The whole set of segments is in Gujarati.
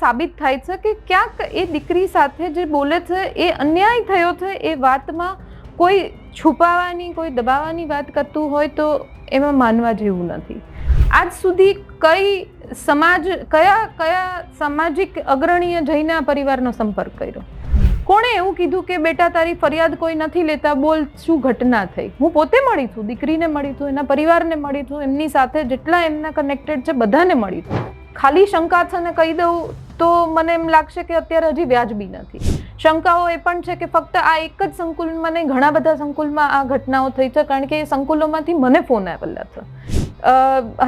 સાબિત થાય છે કે ક્યાંક એ દીકરી સાથે જે બોલે છે એ અન્યાય થયો છે, એ વાતમાં કોઈ છુપાવવાની, કોઈ દબાવવાની વાત કરતું હોય તો એમાં માનવા જેવું નથી. આજ સુધી કયા સામાજિક અગ્રણીએ જઈને આ પરિવારનો સંપર્ક કર્યો? કોણે એવું કીધું કે બેટા તારી ફરિયાદ કોઈ નથી લેતા, બોલ શું ઘટના થઈ? હું પોતે મળી છું, દીકરીને મળી છું, એના પરિવારને મળી છું, એમની સાથે જેટલા એમના કનેક્ટેડ છે બધાને મળી છું. ખાલી શંકા છે ને કહી દઉં તો મને એમ લાગશે કે અત્યારે હજી વ્યાજબી નથી. શંકાઓ એ પણ છે કે ફક્ત આ એક જ સંકુલમાં નહીં, ઘણા બધા સંકુલમાં આ ઘટનાઓ થઈ છે, કારણ કે એ સંકુલોમાંથી મને ફોન આવેલા છે.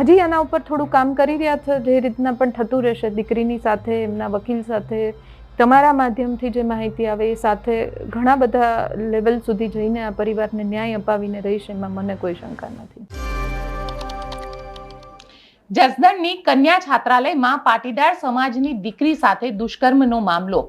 હજી આના ઉપર થોડું કામ કરી રહ્યા છે, જે રીતના પણ થતું રહેશે દીકરીની સાથે, એમના વકીલ સાથે, તમારા માધ્યમથી જે માહિતી આવે એ સાથે ઘણા બધા લેવલ સુધી જઈને આ પરિવારને ન્યાય અપાવીને રહીશ, એમાં મને કોઈ શંકા નથી. જસદણની કન્યા છાત્રાલયમાં પાટીદાર સમાજની દીકરી સાથે દુષ્કર્મનો મામલો,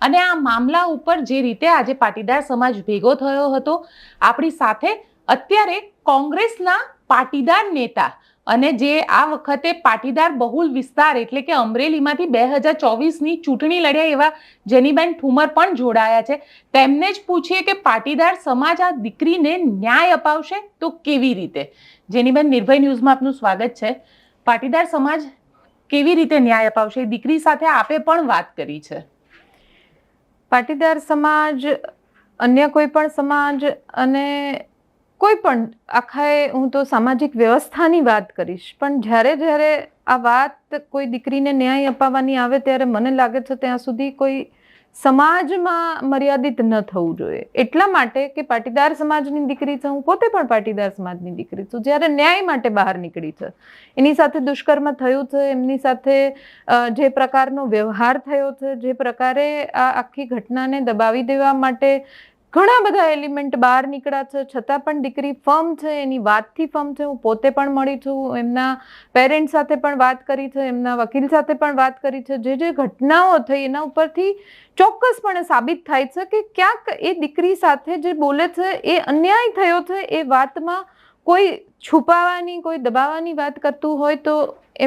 અને આ મામલા ઉપર જે રીતે આજે પાટીદાર સમાજ ભેગો થયો હતો, આપણી સાથે અત્યારે કોંગ્રેસના પાટીદાર નેતા અને જે આ વખતે પાટીદાર બહુલ વિસ્તાર એટલે કે અમરેલીમાંથી 2024ની ચૂંટણી લડ્યા એવા જેનીબેન ઠુમર પણ જોડાયા છે. તેમને જ પૂછીએ કે પાટીદાર સમાજ આ દીકરીને ન્યાય અપાવશે તો કેવી રીતે. જેનીબેન, નિર્ભય ન્યૂઝમાં આપનું સ્વાગત છે. પાટીદાર સમાજ કેવી રીતે ન્યાય અપાવશે? દીકરી સાથે આપે પણ વાત કરી છે. પાટીદાર સમાજ, અન્ય કોઈ પણ સમાજ અને કોઈ પણ આખા હું તો સામાજિક વ્યવસ્થાની વાત કરીશ, પણ જ્યારે આ વાત કોઈ દીકરીને ન્યાય અપાવવાની આવે ત્યારે મને લાગે છે ત્યાં સુધી કોઈ સમાજમાં મર્યાદિત ન થવું જોઈએ. એટલા માટે કે પાટીદાર સમાજની દીકરી છે, હું પોતે પણ પાટીદાર સમાજની દીકરી છું. જ્યારે ન્યાય માટે બહાર નીકળી છે, એની સાથે દુષ્કર્મ થયું છે, એમની સાથે જે પ્રકારનો વ્યવહાર થયો છે, જે પ્રકારે આ આખી ઘટનાને દબાવી દેવા માટે ઘણા બધા એલિમેન્ટ બહાર નીકળ્યા છે, છતાં પણ દીકરી ફર્મ છે, એની વાતથી ફર્મ છે. હું પોતે પણ મળી છું, એમના પેરેન્ટ્સ સાથે પણ વાત કરી છે, એમના વકીલ સાથે પણ વાત કરી છે. જે ઘટનાઓ થઈ એના ઉપરથી ચોક્કસપણે સાબિત થાય છે કે ક્યાંક એ દીકરી સાથે જે બોલે છે એ અન્યાય થયો છે, એ વાતમાં કોઈ છુપાવવાની, કોઈ દબાવવાની વાત કરતું હોય તો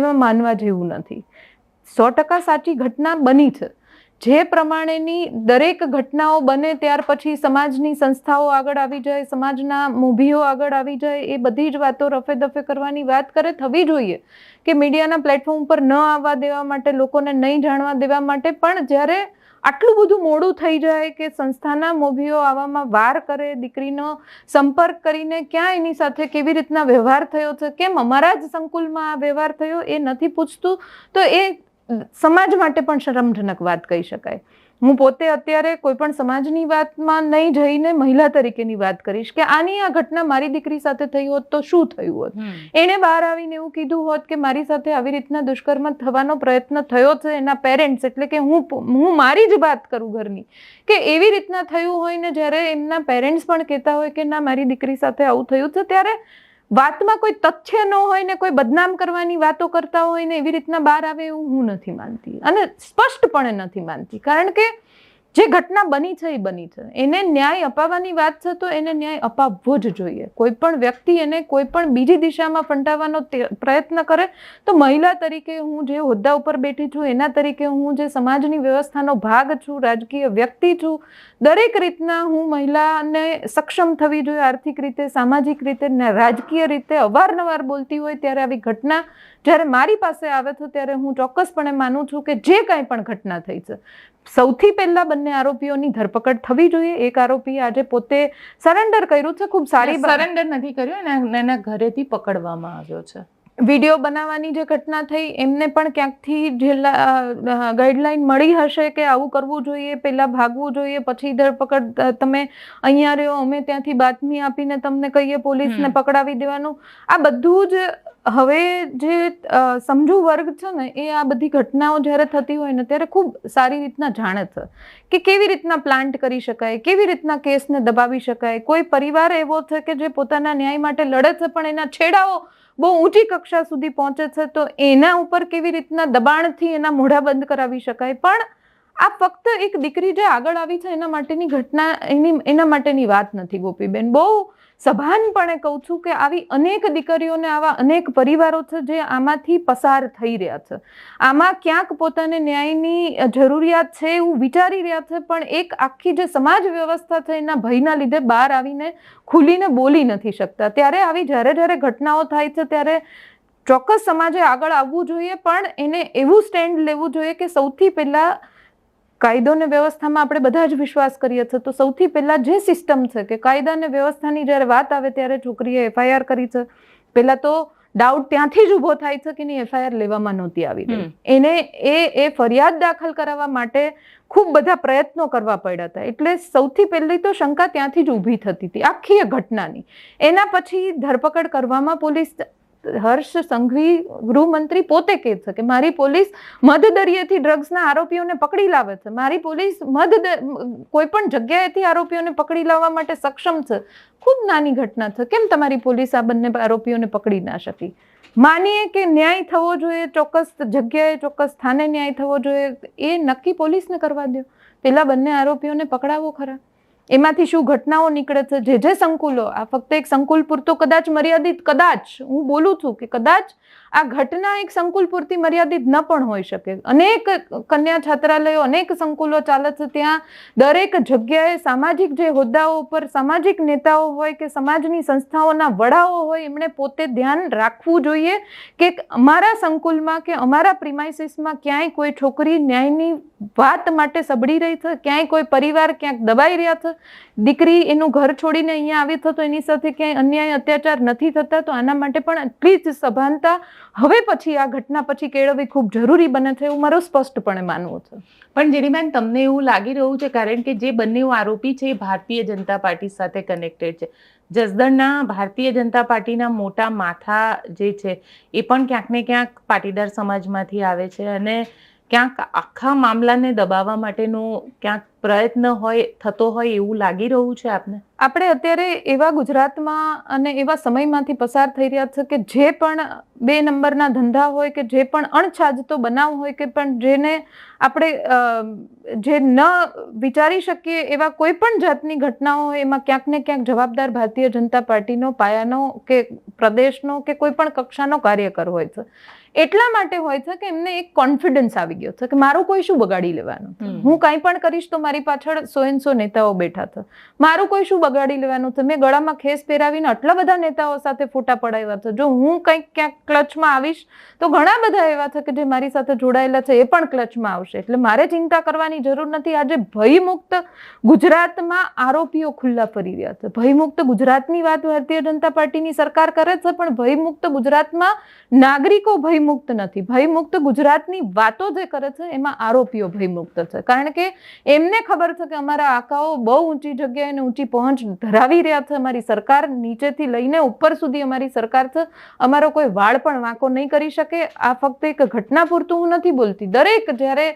એમાં માનવા જેવું નથી. 100% સાચી ઘટના બની છે. જે પ્રમાણેની દરેક ઘટનાઓ બને ત્યાર પછી સમાજની સંસ્થાઓ આગળ આવી જાય, સમાજના મૂભીઓ આગળ આવી જાય, એ બધી જ વાતો રફે દફે કરવાની વાત કરે થવી જોઈએ કે મીડિયાના પ્લેટફોર્મ પર ન આવવા દેવા માટે, લોકોને નહીં જાણવા દેવા માટે. પણ જ્યારે આટલું બધું મોડું થઈ જાય કે સંસ્થાના મોભીઓ આવવામાં વાર કરે, દીકરીનો સંપર્ક કરીને ક્યાં એની સાથે કેવી રીતના વ્યવહાર થયો છે, કેમ અમારા જ સંકુલમાં આ વ્યવહાર થયો એ નથી પૂછતું, તો એ સમાજ માટે પણ શરમજનક વાત કહી શકાય. હું પોતે અત્યારે કોઈ પણ સમાજની વાતમાં નહીં જઈને મહિલા તરીકેની વાત કરીશ કે આની આ ઘટના મારી દીકરી સાથે થઈ હોત તો શું થયું હોત. એણે બહાર આવીને એવું કીધું હોત કે મારી સાથે આવી રીતના દુષ્કર્મ થવાનો પ્રયત્ન થયો છે, એના પેરેન્ટ્સ એટલે કે હું મારી જ વાત કરું ઘરની, કે એવી રીતના થયું હોય ને જ્યારે એમના પેરેન્ટ્સ પણ કહેતા હોય કે ના મારી દીકરી સાથે આવું થયું છે, ત્યારે વાતમાં કોઈ તથ્ય ન હોય ને કોઈ બદનામ કરવાની વાતો કરતા હોય ને એવી રીતના બહાર આવે એવું હું નથી માનતી, અને સ્પષ્ટપણે નથી માનતી. કારણ કે જે ઘટના બની છે એ બની છે, એને ન્યાય અપાવવાની વાત છે તો એને ન્યાય અપાવવો જ જોઈએ. કોઈ પણ વ્યક્તિ એને કોઈ પણ બીજી દિશામાં ફંટાવવાનો પ્રયત્ન કરે તો મહિલા તરીકે, હું જે હોદ્દા ઉપર બેઠી છું એના તરીકે, હું જે સમાજની વ્યવસ્થાનો ભાગ છું, રાજકીય વ્યક્તિ છું, દરેક રીતના હું મહિલાને સક્ષમ થવી જોઈએ, આર્થિક રીતે, સામાજિક રીતે, રાજકીય રીતે. અવારનવાર બોલતી હોય ત્યારે આવી ઘટના જ્યારે મારી પાસે આવે છે ત્યારે હું ચોક્કસપણે માનું છું કે જે કાંઈ પણ ઘટના થઈ છે, સૌથી પહેલા બંને આરોપીઓની ધરપકડ થવી જોઈએ. એક આરોપી આજે પોતે સરેન્ડર કર્યું છે, ખૂબ સારી. સરેન્ડર નથી કર્યું, એના ઘરેથી પકડવામાં આવ્યો છે. વિડીયો બનાવવાની જે ઘટના થઈ એમને પણ ક્યાંકથી ગાઈડલાઈન મળી હશે કે આવું કરવું જોઈએ, પહેલા ભાગવું જોઈએ, પછી ધરપકડ, તમે અહીંયા રહ્યો, અમે ત્યાંથી બાતમી આપીને તમને કહીએ પોલીસને પકડાવી દેવાનું. આ બધું જ હવે જે સમજુ વર્ગ છે ને એ આ બધી ઘટનાઓ જ્યારે થતી હોય ને ત્યારે ખૂબ સારી રીતના જાણે છે કે કેવી રીતના પ્લાન્ટ કરી શકાય, કેવી રીતના કેસને દબાવી શકાય. કોઈ પરિવાર એવો છે કે જે પોતાના ન્યાય માટે લડે છે પણ એના છેડાઓ બહુ ઊંચી કક્ષા સુધી પહોંચે છે, તો એના ઉપર કેવી રીતના દબાણથી એના મોઢા બંધ કરાવી શકાય. પણ આ ફક્ત એક દીકરી જે આગળ આવી છે એના માટેની ઘટના, એના માટેની વાત નથી ગોપીબેન. બહુ સભાનપણે કહું છું કે આવી અનેક દીકરીઓને, આવા અનેક પરિવારો છે જે આમાંથી પસાર થઈ રહ્યા છે, આમાં ક્યાંક પોતાને ન્યાયની જરૂરિયાત છે એવું વિચારી રહ્યા છે, પણ એક આખી જે સમાજ વ્યવસ્થા છે એના ભયના લીધે બહાર આવીને ખુલીને બોલી નથી શકતા. ત્યારે આવી જ્યારે ઘટનાઓ થાય છે ત્યારે ચોક્કસ સમાજે આગળ આવવું જોઈએ, પણ એને એવું સ્ટેન્ડ લેવું જોઈએ કે સૌથી પહેલા કાયદો અને વ્યવસ્થામાં આપણે બધા જ વિશ્વાસ કરીએ છીએ, તો સૌથી પહેલા જે સિસ્ટમ છે કે કાયદા અને વ્યવસ્થાની જ્યારે વાત આવે ત્યારે છોકરીએ FIR કરી છે, પહેલા તો ડાઉટ ત્યાંથી જ ઊભો થાય છે કે એની FIR લેવામાં નહોતી આવી રહી. એને એ ફરિયાદ દાખલ કરાવવા માટે ખૂબ બધા પ્રયત્નો કરવા પડ્યા હતા. એટલે સૌથી પહેલી તો શંકા ત્યાંથી જ ઊભી થતી હતી આખી ઘટનાની. એના પછી ધરપકડ કરવામાં પોલીસ, હર્ષ સંઘવી ગૃહમંત્રી પોતે કહે છે કે મારી પોલીસ મધદરિયેથી ડ્રગ્સના આરોપીઓને પકડી લાવે છે, મારી પોલીસ કોઈ પણ જગ્યાએથી આરોપીઓને પકડી લાવવા માટે સક્ષમ છે. ખૂબ નાની ઘટના છે, કેમ તમારી પોલીસ આ બંને આરોપીઓને પકડી ના શકી? માનીએ કે ન્યાય થવો જોઈએ, ચોક્કસ જગ્યાએ ચોક્કસ સ્થાને ન્યાય થવો જોઈએ, એ નક્કી પોલીસને કરવા દો. પેલા બંને આરોપીઓને પકડાવો ખરા. એમાંથી શું ઘટનાઓ નીકળે છે? જે સંકુલો, આ ફક્ત એક સંકુલ પૂરતો કદાચ મર્યાદિત, કદાચ હું બોલું છું કે કદાચ આ ઘટના એક સંકુલ પૂરતી મર્યાદિત ન પણ હોઈ શકે. અનેક કન્યા છાત્રાલયો, અનેક સંકુલો ચાલે છે, ત્યાં દરેક જગ્યાએ સામાજિક જે હોદ્દાઓ ઉપર સામાજિક નેતાઓ હોય કે સમાજની સંસ્થાઓના વડાઓ હોય, એમણે પોતે ધ્યાન રાખવું જોઈએ કે અમારા સંકુલમાં કે અમારા પ્રિમાઇસીસમાં ક્યાંય કોઈ છોકરી ન્યાયની વાત માટે સબડી રહી છે, ક્યાંય કોઈ પરિવાર ક્યાંક દબાઈ રહ્યા છે, દીકરી એનું ઘર છોડીને અહીંયા આવી છે તો એની સાથે ક્યાંય અન્યાય અત્યાચાર નથી થતા. તો આના માટે પણ એટલી જ સભાનતા હવે પછી આ ઘટના પછી કેળવવી ખૂબ જરૂરી બને છે એવું મારું સ્પષ્ટપણે માનવું છે. પણ જેડીબેન, તમને એવું લાગી રહ્યું છે કારણ કે જે બંને આરોપી છે એ ભારતીય જનતા પાર્ટી સાથે કનેક્ટેડ છે, જસદણના ભારતીય જનતા પાર્ટીના મોટા માથા જે છે એ પણ ક્યાંક ને ક્યાંક પાટીદાર સમાજમાંથી આવે છે, અને ક્યાંક આખા મામલાને દબાવવા માટેનો ક્યાંક પ્રયત્ન થતો હોય એવું લાગી રહ્યું છે આપને? આપણે અત્યારે એવા ગુજરાતમાં અને એવા સમયમાંથી પસાર થઈ રહ્યા છે કે જે પણ 2 નંબરના ધંધા હોય કે જે પણ અણછાજતો બનાવ હોય કે પણ જેને આપણે જે ન વિચારી શકીએ એવા કોઈ પણ જાતની ઘટનાઓ હોય, એમાં ક્યાંક ને ક્યાંક જવાબદાર ભારતીય જનતા પાર્ટીનો પાયાનો કે પ્રદેશનો કે કોઈ પણ કક્ષાનો કાર્યકર હોય છે. એટલા માટે હોય છે કે એમને એક કોન્ફિડન્સ આવી ગયો છે કે મારું કોઈ શું બગાડી લેવાનું, હું કંઈ પણ કરીશ તો મારી પાછળ 100 નેતાઓ બેઠા છે, મારું કોઈ શું બગાડી લેવાનું છે. મેં ગળામાં ખેસ પહેરાવીને આટલા બધા નેતાઓ સાથે ફોટા પડાવ્યા છે, જો હું કંઈક ક્યાંક ક્લચમાં આવીશ તો ઘણા બધા એવા છે કે જે મારી સાથે જોડાયેલા છે એ પણ ક્લચમાં આવશે. એટલે મારે ચિંતા કરવાની જરૂર નથી. આજે ભયમુક્ત ગુજરાતમાં આરોપીઓ ખુલ્લા ફરી રહ્યા છે. ભયમુક્ત ગુજરાતની વાત ભારતીય જનતા પાર્ટીની સરકાર કરે છે, પણ ભયમુક્ત ગુજરાતમાં નાગરિકો ભયમુક્ત નથી. ભયમુક્ત ગુજરાતની વાતો જે કરે છે એમાં આરોપીઓ ભયમુક્ત છે, કારણ કે એમને ખબર છે કે અમારા આકાઓ બહુ ઊંચી જગ્યાએ ઊંચી પહોંચ ધરાવી રહ્યા છે. અમારી સરકાર નીચેથી લઈને ઉપર સુધી અમારી સરકાર છે, અમારો કોઈ વાળ પણ વાંકો નહીં કરી શકે. આ ફક્ત એક ઘટના પૂરતું હું નથી બોલતી. દરેક જ્યારે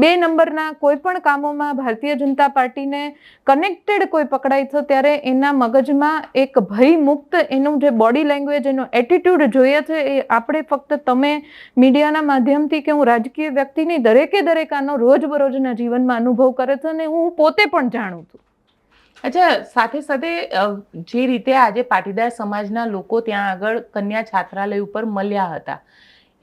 2 નંબરના કોઈ પણ કામોમાં ભારતીય જનતા પાર્ટીને કનેક્ટેડ કોઈ પકડાય છે ત્યારે એના મગજમાં એક ભયમુક્ત એનું જે બોડી લેંગ્વેજ, એનો એટીટ્યુડ જોઈએ છે. એ આપણે ફક્ત તમે મીડિયાના માધ્યમથી કે હું રાજકીય વ્યક્તિ નહીં, દરેક આનો રોજબરોજના જીવનમાં અનુભવ કરે છે અને હું પોતે પણ જાણું છું. અચ્છા, સાથે સાથે જે રીતે આજે પાટીદાર સમાજના લોકો ત્યાં આગળ કન્યા છાત્રાલય ઉપર મળ્યા હતા,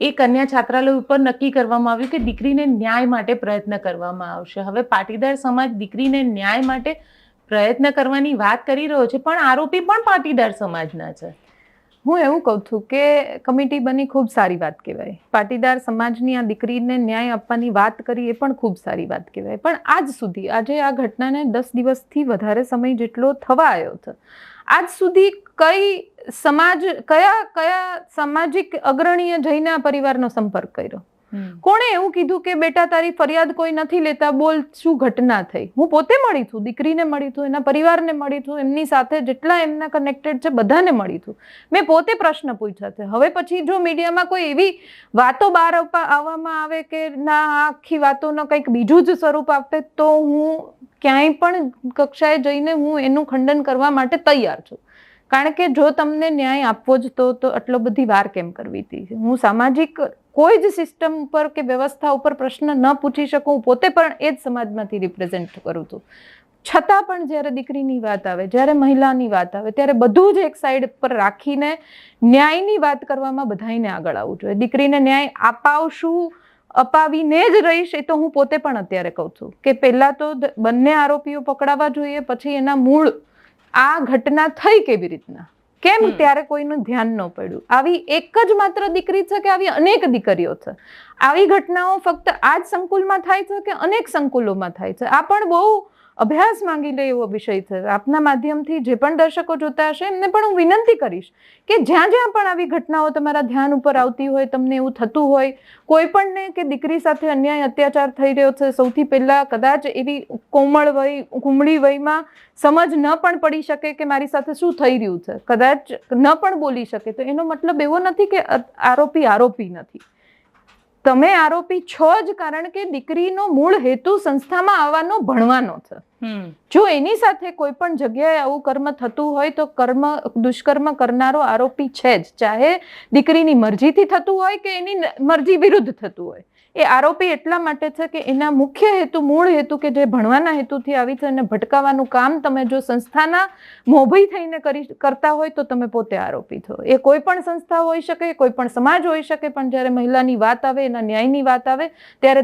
એ કન્યા છાત્રાલય ઉપર નક્કી કરવામાં આવ્યું કે દીકરીને ન્યાય માટે પ્રયત્ન કરવામાં આવશે. હવે પાટીદાર સમાજ દીકરીને ન્યાય માટે પ્રયત્ન કરવાની વાત કરી રહ્યો છે, પણ આરોપી પણ પાટીદાર સમાજના છે. હું એવું કહું છું કે કમિટી બની ખૂબ સારી વાત કહેવાય. પાટીદાર સમાજની આ દીકરીને ન્યાય આપવાની વાત કરી એ પણ ખૂબ સારી વાત કહેવાય. પણ આજ સુધી, આજે આ ઘટનાને 10 દિવસથી વધારે સમય જેટલો થવા આવ્યો છે, આજ સુધી કયા સામાજિક અગ્રણીએ જઈને આ પરિવારનો સંપર્ક કર્યો? કોણે એવું કીધું કે બેટા તારી ફરિયાદ કોઈ નથી લેતા, બોલ શું ઘટના થઈ? હું પોતે મળી છું, દીકરીને મળી છું, એના પરિવારને મળી છું, એમની સાથે જેટલા એમના કનેક્ટેડ છે બધાને મળી છું. મેં પોતે પ્રશ્ન પૂછ્યા છે. હવે પછી જો મીડિયામાં કોઈ એવી વાતો બહાર આવવામાં આવે કે ના આખી વાતોનો કંઈક બીજું જ સ્વરૂપ આપે, તો હું ક્યાંય પણ કક્ષાએ જઈને હું એનું ખંડન કરવા માટે તૈયાર છું. કારણ કે જો તમને ન્યાય આપવો જ તો આટલો બધી વાર કેમ કરવી હતી? હું સામાજિક કોઈ જ સિસ્ટમ ઉપર કે વ્યવસ્થા ઉપર પ્રશ્ન ન પૂછી શકું. હું પોતે પણ એ જ સમાજમાંથી રિપ્રેઝેન્ટ કરું છું. છતાં પણ જ્યારે દીકરીની વાત આવે, જ્યારે મહિલાની વાત આવે, ત્યારે બધું જ એક સાઈડ પર રાખીને ન્યાયની વાત કરવામાં બધાઈને આગળ આવવું જોઈએ. દીકરીને ન્યાય અપાવશું, અપાવીને જ રહીશ એ તો હું પોતે પણ અત્યારે કહું છું કે પહેલા તો બંને આરોપીઓ પકડાવા જોઈએ, પછી એના મૂળ આ ઘટના થઈ કેવી રીતના, કેમ ત્યારે કોઈનું ધ્યાન ન પડ્યું. આવી એક જ માત્ર દીકરી છે કે આવી અનેક દીકરીઓ છે? આવી ઘટનાઓ ફક્ત આ જ સંકુલમાં થાય છે કે અનેક સંકુલોમાં થાય છે? આ પણ બહુ અભ્યાસ માંગી લે એવો વિષય છે. આપના માધ્યમથી જે પણ દર્શકો જોતા હશે એમને પણ હું વિનંતી કરીશ કે જ્યાં જ્યાં પણ આવી ઘટનાઓ તમારા ધ્યાન ઉપર આવતી હોય, તમને એવું થતું હોય કોઈ પણને કે દીકરી સાથે અન્યાય અત્યાચાર થઈ રહ્યો છે, સૌથી પહેલા કદાચ એવી કોમળ વય, કુમળી વયમાં સમજ ન પણ પડી શકે કે મારી સાથે શું થઈ રહ્યું છે, કદાચ ન પણ બોલી શકે, તો એનો મતલબ એવો નથી કે આરોપી નથી. તમે આરોપી છો જ, કારણ કે દીકરીનો મૂળ હેતુ સંસ્થામાં આવવાનો ભણવાનો છે. જો એની સાથે કોઈ પણ જગ્યાએ આવું કર્મ થતું હોય તો દુષ્કર્મ કરનારો આરોપી છે જ, ચાહે દીકરીની મરજીથી થતું હોય કે એની મરજી વિરુદ્ધ થતું હોય. એ આરોપી એટલા માટે છે કે એના મુખ્ય હેતુ, મૂળ હેતુ કે જે ભણવાના હેતુથી આવી છે એને ભટકાવવાનું કામ તમે જો સંસ્થાના મોભી થઈને કરતા હોય તો તમે પોતે આરોપી છો. એ કોઈ પણ સંસ્થા હોઈ શકે, કોઈ પણ સમાજ હોઈ શકે, પણ જ્યારે મહિલાની વાત આવે, એના ન્યાયની વાત આવે, ત્યારે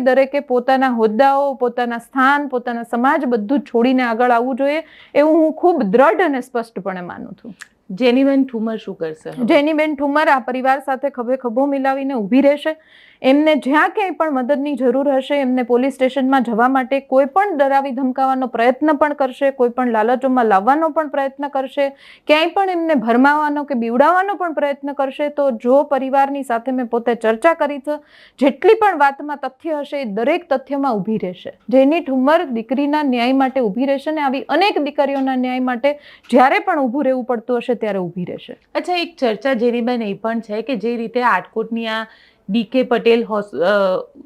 દરેકે પોતાના હોદ્દાઓ, પોતાના સ્થાન, પોતાના સમાજ બધું છોડીને આગળ આવવું જોઈએ એવું હું ખૂબ દ્રઢ અને સ્પષ્ટપણે માનું છું. જેનીબેન ઠુમર શું કરશે? જેનીબેન ઠુમર આ પરિવાર સાથે ખભે ખભો મિલાવીને ઊભી રહેશે. એમને જ્યાં ક્યાંય પણ મદદની જરૂર હશે એમને પોલીસ સ્ટેશનમાં જવા માટે કોઈ પણ ડરાવી ધમકાવવાનો પ્રયત્ન પણ કરશે, કોઈ પણ લાલચોમાં લાવવાનો પણ પ્રયત્ન કરશે, ક્યાંય પણ એમને ભરમાવાનો કે બીવડાવવાનો પણ પ્રયત્ન કરશે. તો જો પરિવારની સાથે મેં પોતે ચર્ચા કરી છે, જેટલી પણ વાતમાં તથ્ય હશે એ દરેક તથ્યમાં ઊભી રહેશે. જેની ઠુમર દીકરીના ન્યાય માટે ઊભી રહેશે ને આવી અનેક દીકરીઓના ન્યાય માટે જ્યારે પણ ઊભું રહેવું પડતું હશે ત્યારે ઊભી રહેશે. અચ્છા, એક ચર્ચા જેનીબેન એ પણ છે કે જે રીતે આટકોટની આ ડીકે પટેલ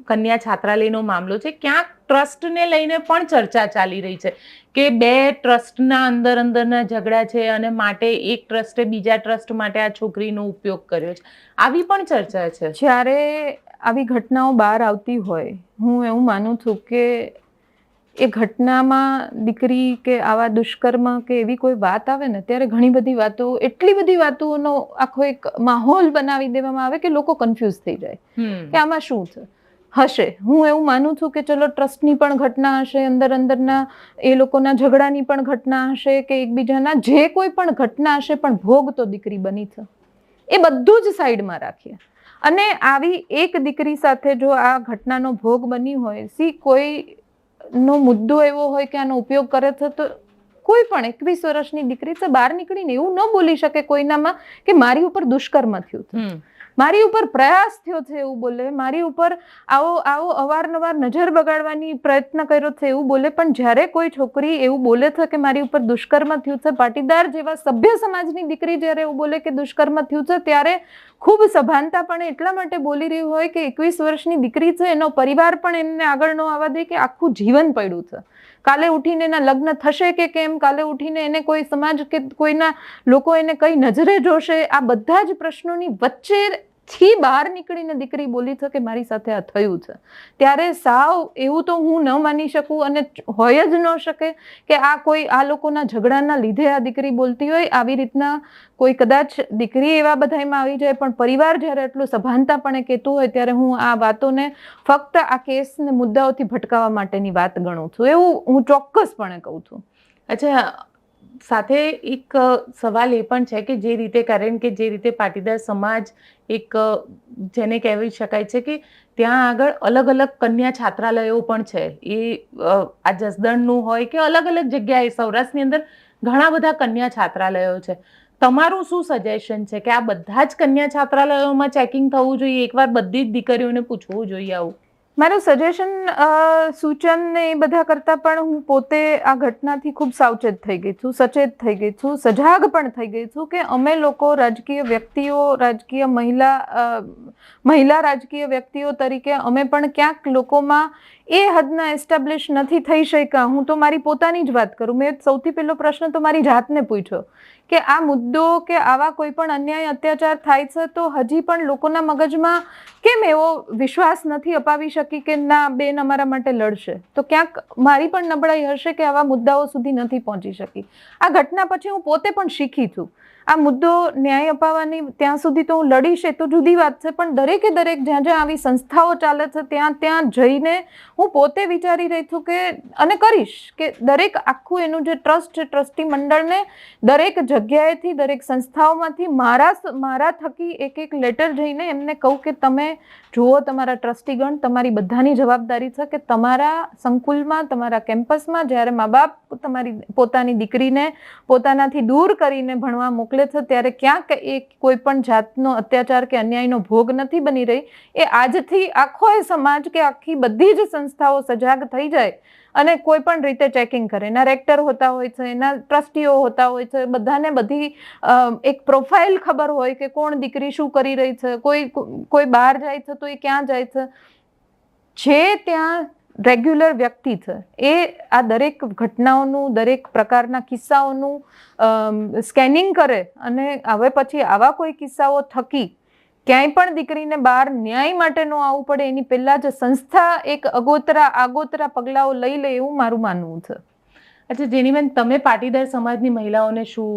કન્યા છાત્રાલયનો મામલો છે, ક્યાંક ટ્રસ્ટને લઈને પણ ચર્ચા ચાલી રહી છે કે બે ટ્રસ્ટના અંદરના ઝઘડા છે અને માટે એક ટ્રસ્ટે બીજા ટ્રસ્ટ માટે આ છોકરીનો ઉપયોગ કર્યો છે. આવી પણ ચર્ચા છે. જ્યારે આવી ઘટનાઓ બહાર આવતી હોય, હું એવું માનું છું કે એ ઘટનામાં દીકરી કે આવા દુષ્કર્મ કે એવી કોઈ વાત આવે ને ત્યારે ઘણી બધી વાતો, એટલી બધી વાતોનો આખો એક માહોલ બનાવી દેવામાં આવે કે લોકો કન્ફ્યુઝ થઈ જાય કે આમાં શું છે. હશે, હું એવું માનું છું કે ચલો ટ્રસ્ટની પણ ઘટના હશે, અંદરના એ લોકોના ઝઘડાની પણ ઘટના હશે કે એકબીજાના જે કોઈ પણ ઘટના હશે, પણ ભોગ તો દીકરી બની છે. એ બધું જ સાઈડમાં રાખીએ અને આવી એક દીકરી સાથે જો આ ઘટનાનો ભોગ બની હોય, કોઈ નો મુદ્દો એવો હોય કે આનો ઉપયોગ કરે છે, તો કોઈ પણ 21 વર્ષની દીકરી છે બહાર નીકળીને એવું ન બોલી શકે કોઈનામાં કે મારી ઉપર દુષ્કર્મ થયું છે, મારી ઉપર પ્રયાસ થયો છે એવું બોલે, મારી ઉપર આવો અવારનવાર નજર બગાડવાની પ્રયત્ન કર્યો છે એવું બોલે. પણ જ્યારે કોઈ છોકરી એવું બોલે છે કે મારી ઉપર દુષ્કર્મ થયું છે, પાટીદાર જેવા સભ્ય સમાજની દીકરી જ્યારે એવું બોલે કે દુષ્કર્મ થયું છે, ત્યારે ખૂબ સભાનતા પણ એટલા માટે બોલી રહ્યું હોય કે 21 વર્ષની દીકરી છે, એનો પરિવાર પણ એને આગળ ન આવવા દે કે આખું જીવન પડ્યું છે. કાલે ઉઠીને એના લગ્ન થશે કે કેમ, કાલે ઉઠીને એને કોઈ સમાજ કે કોઈના લોકો એને કઈ નજરે જોશે, આ બધા જ પ્રશ્નોની વચ્ચેથી બહાર નીકળીને દીકરી બોલી છે કે મારી સાથે આ થયું છે. ત્યારે સાવ એવું તો હું ન માની શકું અને હોય જ ન શકે કે આ લોકોના ઝઘડાના લીધે આ દીકરી બોલતી હોય. આવી રીતના કોઈ કદાચ દીકરી એવા બધામાં આવી જાય, પણ પરિવાર જ્યારે એટલું સભાનતાપણે કહેતું હોય ત્યારે હું આ વાતોને ફક્ત આ કેસને મુદ્દાઓથી ભટકાવવા માટેની વાત ગણું છું, એવું હું ચોક્કસપણે કહું છું. અચ્છા, સાથે એક સવાલ એ પણ છે કે જે રીતે, કારણ કે જે રીતે પાટીદાર સમાજ એક જેને કહેવી શકાય છે કે ત્યાં આગળ અલગ અલગ કન્યા છાત્રાલયો પણ છે, એ આ જસદણનું હોય કે અલગ અલગ જગ્યાએ સૌરાષ્ટ્રની અંદર ઘણા બધા કન્યા છાત્રાલયો છે. તમારું શું સજેશન છે કે આ બધા જ કન્યા છાત્રાલયોમાં ચેકિંગ થવું જોઈએ, એકવાર બધી જ દીકરીઓને પૂછવું જોઈએ આવું? મારું સજેશન, સૂચન ને એ બધા કરતાં પણ હું પોતે આ ઘટનાથી ખૂબ સાવચેત થઈ ગઈ છું, સચેત થઈ ગઈ છું, સજાગ પણ થઈ ગઈ છું કે અમે લોકો રાજકીય વ્યક્તિઓ, મહિલા રાજકીય વ્યક્તિઓ તરીકે અમે પણ ક્યાંક લોકોમાં એ હદના એસ્ટાબ્લિશ નથી થઈ શક્યા. હું તો મારી પોતાની જ વાત કરું, મેં સૌથી પહેલો પ્રશ્ન તો મારી જાતને પૂછ્યો કે આ મુદ્દો કે આવા કોઈ પણ અન્યાય અત્યાચાર થાય છે તો હજી પણ લોકોના મગજમાં કેમ એવો વિશ્વાસ નથી અપાવી શકી કે ના બેન અમારા માટે લડશે? તો ક્યાંક મારી પણ નબળાઈ હશે કે આવા મુદ્દાઓ સુધી નથી પહોંચી શકી. આ ઘટના પછી હું પોતે પણ શીખી છું. આ મુદ્દો ન્યાય અપાવવાની ત્યાં સુધી તો હું લડીશ એ તો જુદી વાત છે, પણ દરેકે દરેક જ્યાં જ્યાં આવી સંસ્થાઓ ચાલે છે ત્યાં જઈને હું પોતે વિચારી રહી છું કે અને કરીશ કે દરેક આખું એનું જે ટ્રસ્ટ છે, ટ્રસ્ટી મંડળને દરેક જગ્યાએથી દરેક સંસ્થાઓમાંથી મારા થકી એક લેટર જઈને એમને કહું કે તમે જુઓ, તમારા ટ્રસ્ટીગણ, તમારી બધાની જવાબદારી છે કે તમારા સંકુલમાં, તમારા કેમ્પસમાં જ્યારે મા બાપ તમારી પોતાની દીકરીને પોતાનાથી દૂર કરીને ભણવા મોકલે છે ત્યારે ક્યાંક એ કોઈ પણ જાતનો અત્યાચાર કે અન્યાયનો ભોગ નથી બની રહી. એ આજથી આખો એ સમાજ કે આખી બધી જ સંસ્થાઓ સજાગ થઈ જાય અને કોઈ પણ રીતે ચેકિંગ કરે. એના રેક્ટર હોતા હોય છે, એના ટ્રસ્ટીઓ હોતા હોય છે, બધાને બધી એક પ્રોફાઇલ ખબર હોય કે કોણ દીકરી શું કરી રહી છે, કોઈ બહાર જાય છે તો એ ક્યાં જાય છે. જે ત્યાં રેગ્યુલર વ્યક્તિ છે એ આ દરેક ઘટનાઓનું, દરેક પ્રકારના કિસ્સાઓનું સ્કેનિંગ કરે અને હવે પછી આવા કોઈ કિસ્સાઓ થકી ક્યાંય પણ દીકરીને બહાર ન્યાય માટે ન આવવું પડે એની પહેલાં જ સંસ્થા એક આગોતરા પગલાઓ લઈ લે એવું મારું માનવું છે. અચ્છા જેનીબેન, તમે પાટીદાર સમાજની મહિલાઓને શું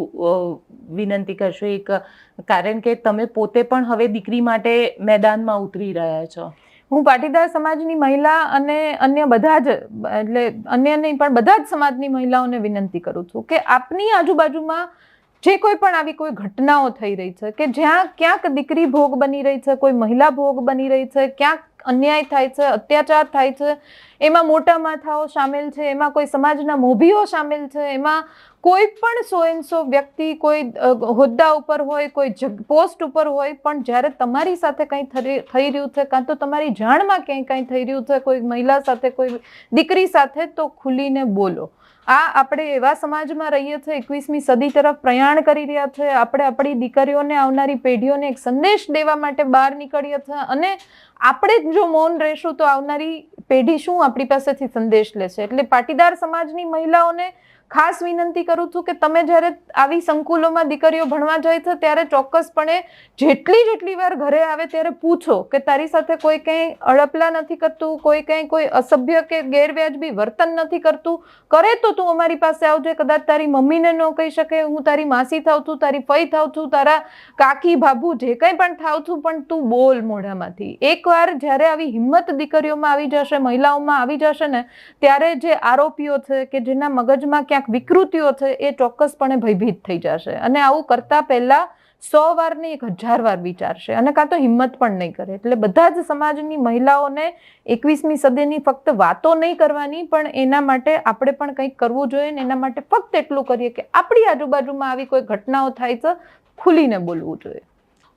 વિનંતી કરશો? કારણ કે તમે પોતે પણ હવે દીકરી માટે મેદાનમાં ઉતરી રહ્યા છો. હું પાટીદાર સમાજની મહિલા અને અન્ય બધા જ, એટલે અન્ય નહીં પણ બધા જ સમાજની મહિલાઓને વિનંતી કરું છું કે આપની આજુબાજુમાં જે કોઈ પણ આવી કોઈ ઘટનાઓ થઈ રહી છે કે જ્યાં ક્યાંક દીકરી ભોગ બની રહી છે, કોઈ મહિલા ભોગ બની રહી છે, ક્યાંક અન્યાય થાય છે, અત્યાચાર થાય છે, એમાં મોટા માથાઓ સામેલ છે, એમાં કોઈ સમાજના મોભીઓ સામેલ છે, એમાં કોઈ પણ 100 વ્યક્તિ કોઈ હોદ્દા ઉપર હોય, કોઈ પોસ્ટ ઉપર હોય, પણ જ્યારે તમારી સાથે કંઈ થઈ રહ્યું છે કાં તો તમારી જાણમાં ક્યાંય કંઈ થઈ રહ્યું છે કોઈ મહિલા સાથે, કોઈ દીકરી સાથે, તો ખુલીને બોલો. આપણે એવા સમાજમાં રહીએ છીએ, 21મી સદી તરફ પ્રયાણ કરી રહ્યા છે. આપણે આપણી દીકરીઓને, આવનારી પેઢીઓને એક સંદેશ દેવા માટે બહાર નીકળીએ છીએ અને આપણે જ જો મૌન રહેશું તો આવનારી પેઢી શું આપણી પાસેથી સંદેશ લેશે? એટલે પાટીદાર સમાજની મહિલાઓને ખાસ વિનંતી કરું છું કે તમે જ્યારે આવી સંકુલોમાં દીકરીઓ ભણવા જાય છે ત્યારે ચોક્કસપણે જેટલી વાર ઘરે આવે ત્યારે પૂછો કે તારી સાથે કોઈ કંઈ અડપલા નથી કરતું, કોઈ અસભ્ય કે ગેરવ્યાજબી વર્તન નથી કરતું, કરે તો તું અમારી પાસે આવજે. કદાચ તારી મમ્મીને ન કહી શકે, હું તારી માસી થાવ છું, તારી ફઈ થાવ છું, તારા કાકી ભાભુ જે કંઈ પણ થાવ છું, પણ તું બોલ મોઢામાંથી. એકવાર જ્યારે આવી હિંમત દીકરીઓમાં આવી જશે, મહિલાઓમાં આવી જશે ને, ત્યારે જે આરોપીઓ છે કે જેના મગજમાં ક્યાંક વિકૃતિઓ છે એ ચોક્કસપણે ભયભીત થઈ જશે અને આવું કરતા પહેલા 100 વાર ને 1000 વાર વિચારશે અને કાં તો હિંમત પણ નહીં કરે. એટલે બધા જ સમાજની મહિલાઓને 21મી સદીની ફક્ત વાતો નહીં કરવાની, પણ એના માટે આપણે પણ કંઈક કરવું જોઈએ ને એના માટે ફક્ત એટલું કરીએ કે આપણી આજુબાજુમાં આવી કોઈ ઘટનાઓ થાય છે, ખુલીને બોલવું જોઈએ.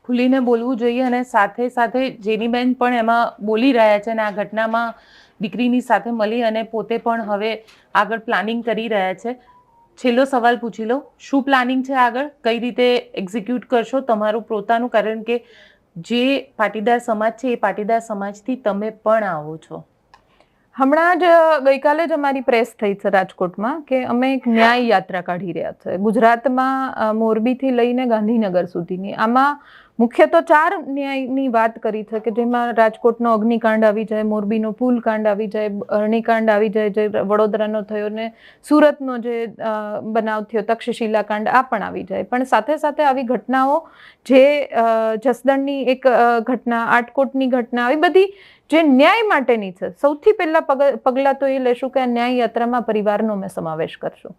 ખુલીને બોલવું જોઈએ અને સાથે સાથે જેનીબેન પણ એમાં બોલી રહ્યા છે અને આ ઘટનામાં દીકરીની સાથે મળી અને પોતે પણ હવે આગળ પ્લાનિંગ કરી રહ્યા છે. છેલ્લો સવાલ પૂછી લો, શું પ્લાનિંગ છે આગળ? કઈ રીતે એક્ઝિક્યુટ કરશો તમારું પોતાનું? કારણ કે જે પાટીદાર સમાજ છે એ પાટીદાર સમાજથી તમે પણ આવો છો. હમણાં જ ગઈકાલે જ અમારી પ્રેસ થઈ છે રાજકોટમાં કે અમે એક ન્યાય યાત્રા કાઢી રહ્યા છે ગુજરાતમાં, મોરબીથી લઈને ગાંધીનગર સુધીની. આમાં મુખ્ય તો 4 ન્યાયની વાત કરી છે કે જેમાં રાજકોટનો અગ્નિકાંડ આવી જાય, મોરબીનો પુલ કાંડ આવી જાય, અરણીકાંડ આવી જાય જે વડોદરાનો થયો ને સુરતનો જે બનાવ થયો તક્ષશિલા કાંડ, આ પણ આવી જાય. પણ સાથે સાથે આવી ઘટનાઓ જે જસદણની એક ઘટના, આટકોટની ઘટના, આવી બધી જે ન્યાય માટેની છે, સૌથી પહેલા પગલાં તો એ લેશું કે આ ન્યાય યાત્રામાં પરિવારનો અમે સમાવેશ કરશું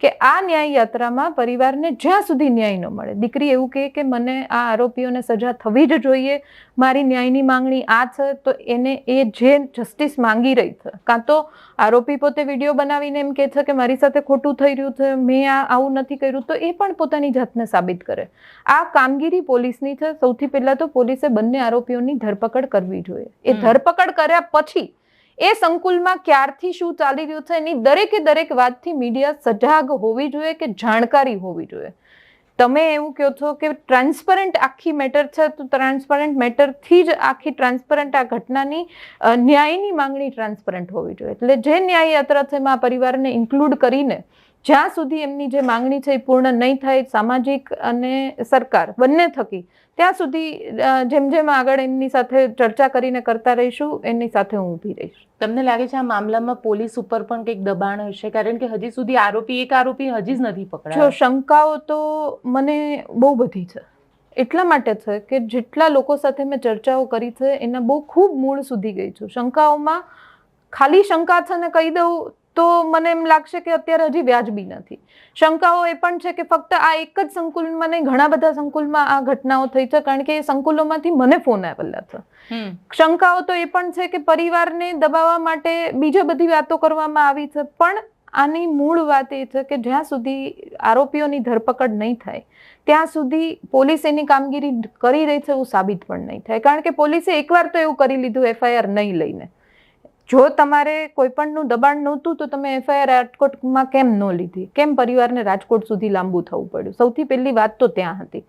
કે આ ન્યાય યાત્રામાં પરિવારને જ્યાં સુધી ન્યાય ન મળે, દીકરી એવું કહે કે મને આ આરોપીઓને સજા થવી જ જોઈએ, મારી ન્યાયની માંગણી આ છે, તો એને એ જે જસ્ટિસ માંગી રહી છે, કાં તો આરોપી પોતે વિડીયો બનાવીને એમ કહે છે કે મારી સાથે ખોટું થઈ રહ્યું છે, મેં આવું નથી કર્યું, તો એ પણ પોતાની જાતને સાબિત કરે. આ કામગીરી પોલીસની છે. સૌથી પહેલા તો પોલીસે બંને આરોપીઓની ધરપકડ કરવી જોઈએ. એ ધરપકડ કર્યા પછી એ સંકુલમાં ક્યારથી શું ચાલી રહ્યું છે એની દરેકે દરેક વાતથી મીડિયા સજાગ હોવી જોઈએ કે જાણકારી હોવી જોઈએ. તમે એવું કહો છો કે ટ્રાન્સપરન્ટ આખી મેટર છે, તો ટ્રાન્સપરન્ટ મેટરથી જ આખી ટ્રાન્સપરન્ટ આ ઘટનાની ન્યાયની માંગણી ટ્રાન્સપરન્ટ હોવી જોઈએ. એટલે જે ન્યાય યાત્રા છે એમાં પરિવારને ઇન્ક્લુડ કરીને જ્યાં સુધી એમની જે માંગણી છે એ પૂર્ણ નહીં થાય સામાજિક અને સરકાર બંને થકી, ત્યાં સુધી જેમ જેમ આગળ એમની સાથે ચર્ચા કરીને કરતા રહીશું, એની સાથે હું ઊભી રહીશ. તમને લાગે છે આ મામલામાં પોલીસ ઉપર પણ કંઈક દબાણ હશે? કારણ કે હજી સુધી એક આરોપી હજી જ નથી પકડાયો. શંકાઓ તો મને બહુ બધી છે. એટલા માટે છે કે જેટલા લોકો સાથે મેં ચર્ચાઓ કરી છે એના બહુ ખૂબ મૂળ સુધી ગઈ છું. શંકાઓમાં ખાલી શંકા છે ને કહી દઉં તો મને એમ લાગશે કે અત્યારે હજી વ્યાજબી નથી. શંકાઓ એ પણ છે કે ફક્ત આ એક જ સંકુલમાં નહીં, ઘણા બધા સંકુલમાં આ ઘટનાઓ થઈ છે, કારણ કે એ સંકુલોમાંથી મને ફોન આવેલા છે. શંકાઓ તો એ પણ છે કે પરિવારને દબાવવા માટે બીજી બધી વાતો કરવામાં આવી છે, પણ આની મૂળ વાત એ છે કે જ્યાં સુધી આરોપીઓની ધરપકડ નહીં થાય ત્યાં સુધી પોલીસ એની કામગીરી કરી રહી છે એવું સાબિત પણ નહીં થાય. કારણ કે પોલીસે એકવાર તો એવું કરી લીધું FIR નહીં લઈને. જો તમારે કોઈ પણનું દબાણ નહોતું તો તમે FIR રાજકોટમાં કેમ ન લીધી? કેમ પરિવારને રાજકોટ સુધી લાંબુ થવું પડ્યું? સૌથી પહેલી વાત તો ત્યાં હતી.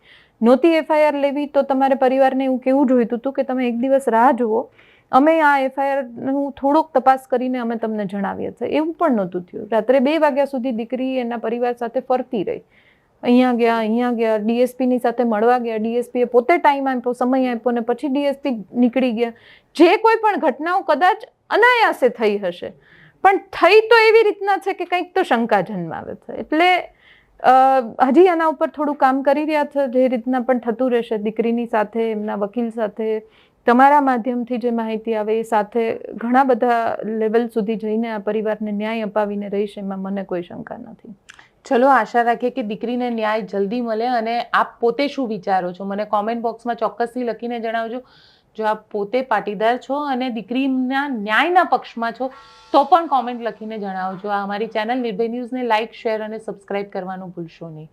નહોતી FIR લેવી તો તમારે પરિવારને એવું કેવું જોઈતું હતું કે તમે એક દિવસ રાહ જુઓ, અમે આ FIRનું થોડોક તપાસ કરીને અમે તમને જણાવીએ છીએ. એવું પણ નહોતું થયું. રાત્રે 2 વાગ્યા સુધી દીકરી એના પરિવાર સાથે ફરતી રહી. અહીંયા ગયા, DSPની સાથે મળવા ગયા, DSPએ પોતે ટાઈમ આપ્યો, સમય આપ્યો, ને પછી DSP નીકળી ગયા. જે કોઈ પણ ઘટનાઓ કદાચ અનાયાસે થઈ હશે, પણ થઈ તો એવી રીતના છે કે કંઈક તો શંકા જન્માવે છે. એટલે હજી આના ઉપર થોડું કામ કરી રહ્યા છે. જે રીતના પણ થતું રહેશે, દીકરીની સાથે, એમના વકીલ સાથે, તમારા માધ્યમથી જે માહિતી આવે એ સાથે ઘણા બધા લેવલ સુધી જઈને આ પરિવારને ન્યાય અપાવીને રહીશ, એમાં મને કોઈ શંકા નથી. ચલો આશા રાખીએ કે દીકરીને ન્યાય જલ્દી મળે. અને આપ પોતે શું વિચારો છો મને કોમેન્ટ બોક્સમાં ચોક્કસથી લખીને જણાવજો. જો આપ પોતે પાટીદાર છો અને દીકરીના ન્યાયના પક્ષમાં છો તો પણ કોમેન્ટ લખીને જણાવજો. આ અમારી ચેનલ નિર્ભય ન્યૂઝને લાઇક, શેર અને સબસ્ક્રાઇબ કરવાનું ભૂલશો નહીં.